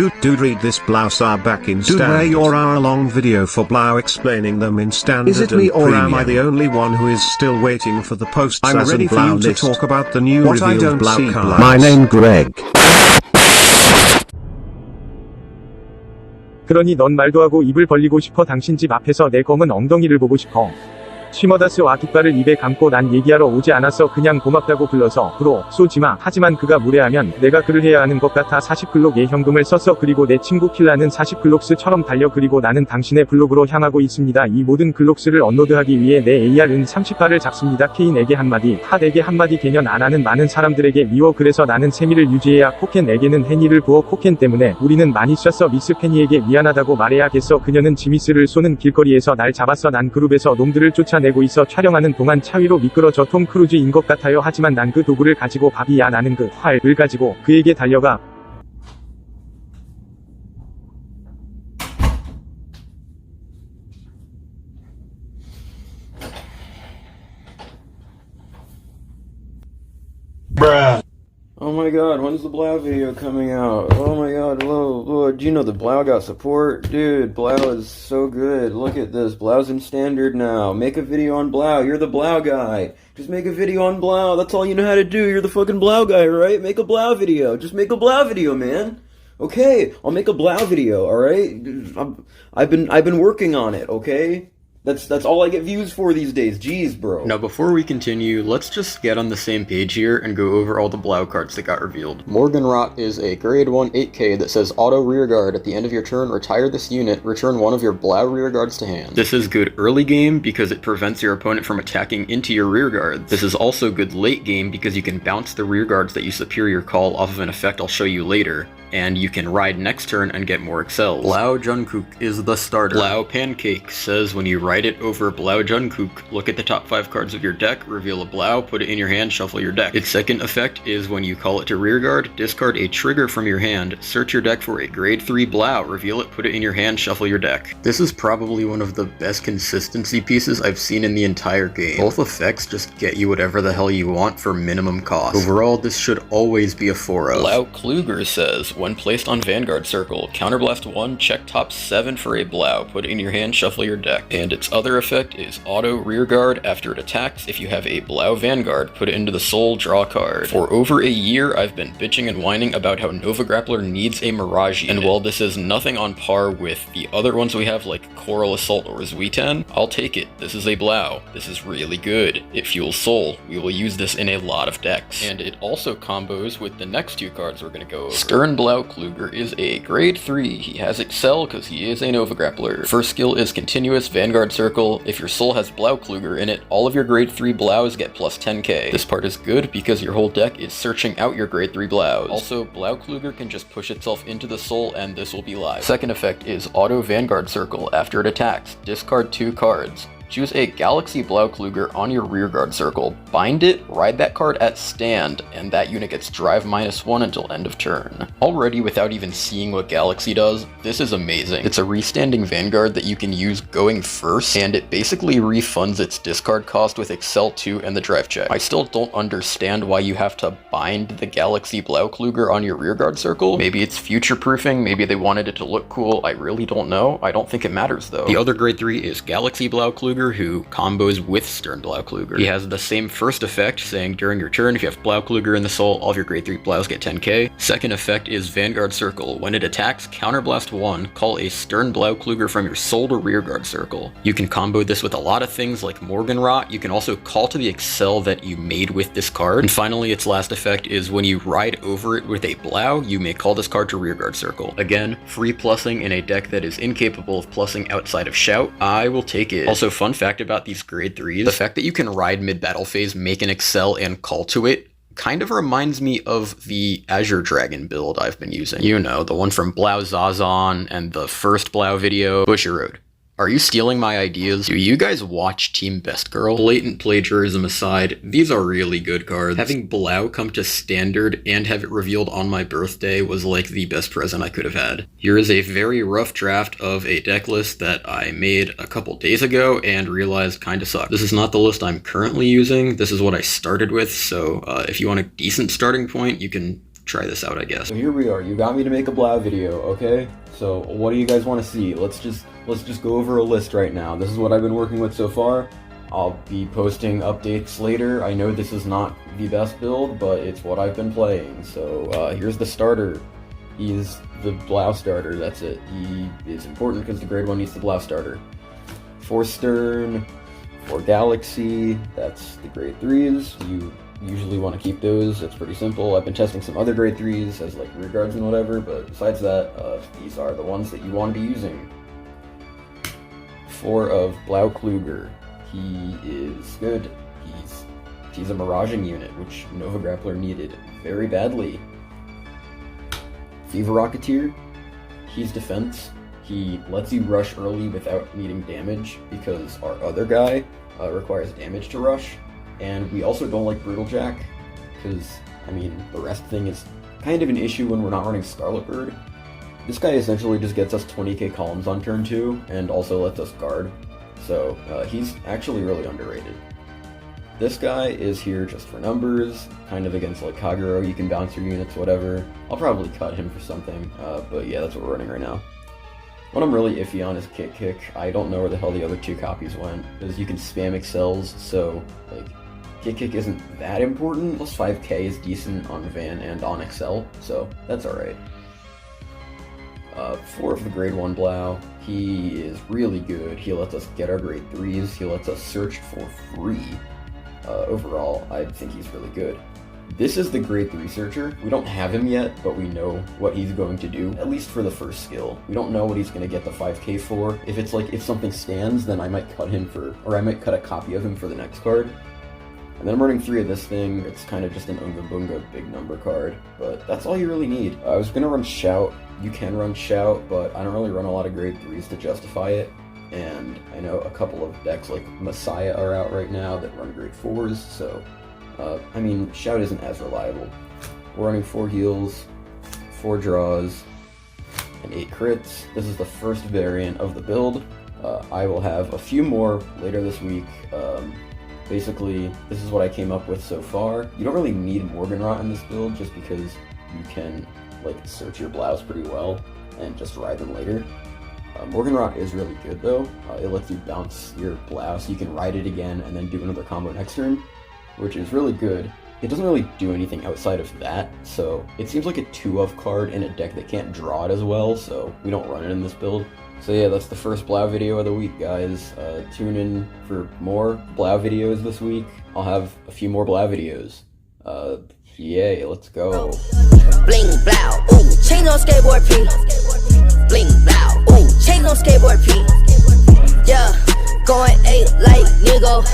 Dude, read this Blouse are back in standard. Where your hour-long video for Blau explaining them in standard. Is it me or am I the only one who is still waiting for the posts? I'm ready for you to talk about the new revealed Blau cards. My name Greg. 그러니 넌 말도 하고 입을 벌리고 싶어. 당신 집 앞에서 내 검은 엉덩이를 보고 싶어. 쉬머다스와 깃발을 입에 감고 난 얘기하러 오지 않았어. 그냥 고맙다고 불러서 브로 쏘지마. 하지만 그가 무례하면 내가 그를 해야 하는 것 같아. 40글록의 현금을 썼어. 그리고 내 친구 킬라는 40글록스처럼 달려. 그리고 나는 당신의 블로그로 향하고 있습니다. 이 모든 글록스를 업로드하기 위해 내 AR은 30발을 잡습니다. 케인에게 한마디, 핫에게 한마디. 개년 안 하는 많은 사람들에게 미워. 그래서 나는 세미를 유지해야. 코켄에게는 해니를 부어. 코켄 때문에 우리는 많이 쉬었어. 미스 페니에게 미안하다고 말해야겠어. 그녀는 지미스를 쏘는 길거리에서 날 잡았어. 난 그룹에서 놈들을 쫓아내고 있어. 촬영하는 동안 차 위로 미끄러져. 톰 크루즈인 것 같아요. 하지만 난 그 도구를 가지고 바비야. 나는 그 활을 가지고 그에게 달려가. Oh my god, when's the Blau video coming out? Oh my god, Lord, do you know the Blau got support? Dude, Blau is so good. Look at this, Blau's in standard now. Make a video on Blau, you're the Blau guy. Just make a video on Blau, that's all you know how to do. You're the fucking Blau guy, right? Make a Blau video. Just make a Blau video, man. Okay, I'll make a Blau video, alright? I've been working on it, okay? That's all I get views for these days. Jeez, bro. Now before we continue, let's just get on the same page here and go over all the Blau cards that got revealed. Morgenrot is a grade 1 8k that says auto rearguard. At the end of your turn, retire this unit, return one of your Blau rearguards to hand. This is good early game because it prevents your opponent from attacking into your rearguards. This is also good late game because you can bounce the rearguards that you superior call off of an effect I'll show you later, and you can ride next turn and get more excels. Blau Jungkook is the starter. Blau Pancake says when you ride it over Blau Jungkook, look at the top 5 cards of your deck, reveal a Blau, put it in your hand, shuffle your deck. Its second effect is when you call it to rearguard, discard a trigger from your hand, search your deck for a grade 3 Blau, reveal it, put it in your hand, shuffle your deck. This is probably one of the best consistency pieces I've seen in the entire game. Both effects just get you whatever the hell you want for minimum cost. Overall, this should always be a 4-0. Blau Kluger says, when placed on Vanguard Circle, counterblast 1, check top 7 for a Blau, put it in your hand, shuffle your deck. And its other effect is auto rearguard. After it attacks, if you have a Blau Vanguard, put it into the soul, draw a card. For over a year, I've been bitching and whining about how Nova Grappler needs a Mirage unit. And while this is nothing on par with the other ones we have like Coral Assault or Zuiten, I'll take it. This is a Blau. This is really good. It fuels soul. We will use this in a lot of decks. And it also combos with the next 2 cards we're gonna go over. Stern Blau Kluger is a grade 3. He has Excel because he is a Nova Grappler. First skill is continuous Vanguard Circle. If your soul has Blau Kluger in it, all of your grade 3 Blaus get plus 10k. This part is good because your whole deck is searching out your grade 3 Blaus. Also, Blau Kluger can just push itself into the soul and this will be live. Second effect is Auto Vanguard Circle. After it attacks, discard 2 cards. Choose a Galaxy Blau Kluger on your rearguard circle, bind it, ride that card at stand, and that unit gets drive -1 until end of turn. Already, without even seeing what Galaxy does, this is amazing. It's a restanding Vanguard that you can use going first, and it basically refunds its discard cost with Excel 2 and the drive check. I still don't understand why you have to bind the Galaxy Blau Kluger on your rearguard circle. Maybe it's future-proofing, maybe they wanted it to look cool, I really don't know. I don't think it matters though. The other grade 3 is Galaxy Blau Kluger, who combos with Stern Blau Kluger. He has the same first effect, saying during your turn, if you have Blau Kluger in the soul, all of your grade 3 Blaus get 10k. Second effect is Vanguard Circle. When it attacks, counterblast 1, call a Stern Blau Kluger from your soul to rearguard circle. You can combo this with a lot of things like Morgenrot. You can also call to the Excel that you made with this card. And finally, its last effect is when you ride over it with a Blau, you may call this card to rearguard circle. Again, free plussing in a deck that is incapable of plussing outside of Shout. I will take it. Also, fun fact about these grade 3s, the fact that you can ride mid-battle phase, make an Excel, and call to it kind of reminds me of the Azure Dragon build I've been using. You know, the one from Blau Zazon and the first Blau video, Bushiroad. Are you stealing my ideas? Do you guys watch Team Best Girl? Blatant plagiarism aside, these are really good cards. Having Blau come to standard and have it revealed on my birthday was like the best present I could have had. Here is a very rough draft of a deck list that I made a couple days ago and realized kinda sucked. This is not the list I'm currently using, this is what I started with, so if you want a decent starting point, you can try this out, I guess. So here we are. You got me to make a Blau video, okay? So what do you guys want to see? Let's just go over a list right now. This is what I've been working with so far. I'll be posting updates later. I know this is not the best build, but it's what I've been playing. So here's the starter. He's the Blau starter, that's it. He is important because the grade 1 needs the Blau starter. 4 Stern, 4 Galaxy, that's the grade 3s. You usually want to keep those, it's pretty simple. I've been testing some other grade 3s as like rear guards and whatever, but besides that, these are the ones that you want to be using. 4 of Blau Kluger. He is good. He's a miraging unit, which Nova Grappler needed very badly. Fever Rocketeer, he's defense. He lets you rush early without needing damage, because our other guy requires damage to rush. And we also don't like Brutal Jack, because, I mean, the rest thing is kind of an issue when we're not running Scarlet Bird. This guy essentially just gets us 20k columns on turn 2, and also lets us guard. So, he's actually really underrated. This guy is here just for numbers, kind of against like Kagero, you can bounce your units, whatever. I'll probably cut him for something, but yeah, that's what we're running right now. What I'm really iffy on is Kick. I don't know where the hell the other 2 copies went, because you can spam excels, so like Kick isn't that important. Plus 5k is decent on Van and on Excel, so that's alright. 4 of the grade 1 Blau, he is really good. He lets us get our grade 3s, he lets us search for free. Overall, I think he's really good. This is the grade 3 searcher. We don't have him yet, but we know what he's going to do, at least for the first skill. We don't know what he's going to get the 5k for. If it's like, if something stands, then I might cut him for, or I might cut a copy of him for the next card. And then I'm running 3 of this thing. It's kind of just an Unga Bunga big number card, but that's all you really need. I was going to run Shout. You can run Shout, but I don't really run a lot of grade 3s to justify it. And I know a couple of decks like Messiah are out right now that run grade 4s, so I mean, Shout isn't as reliable. We're running 4 heals, 4 draws, and 8 crits. This is the first variant of the build. I will have a few more later this week. Basically, this is what I came up with so far. You don't really need Morganrot in this build just because you can like search your Blaus pretty well and just ride them later. Morganrot is really good though. It lets you bounce your Blaus, you can ride it again and then do another combo next turn, which is really good. It doesn't really do anything outside of that, so it seems like a 2-of card in a deck that can't draw it as well, so we don't run it in this build. So yeah, that's the first Blau video of the week, guys. Tune in for more Blau videos this week. I'll have a few more Blau videos. Yay, let's go. Bling Blau, ooh, chain on skateboard P. Bling Blau, ooh, chain on skateboard P. Yeah, going 8 like nigga.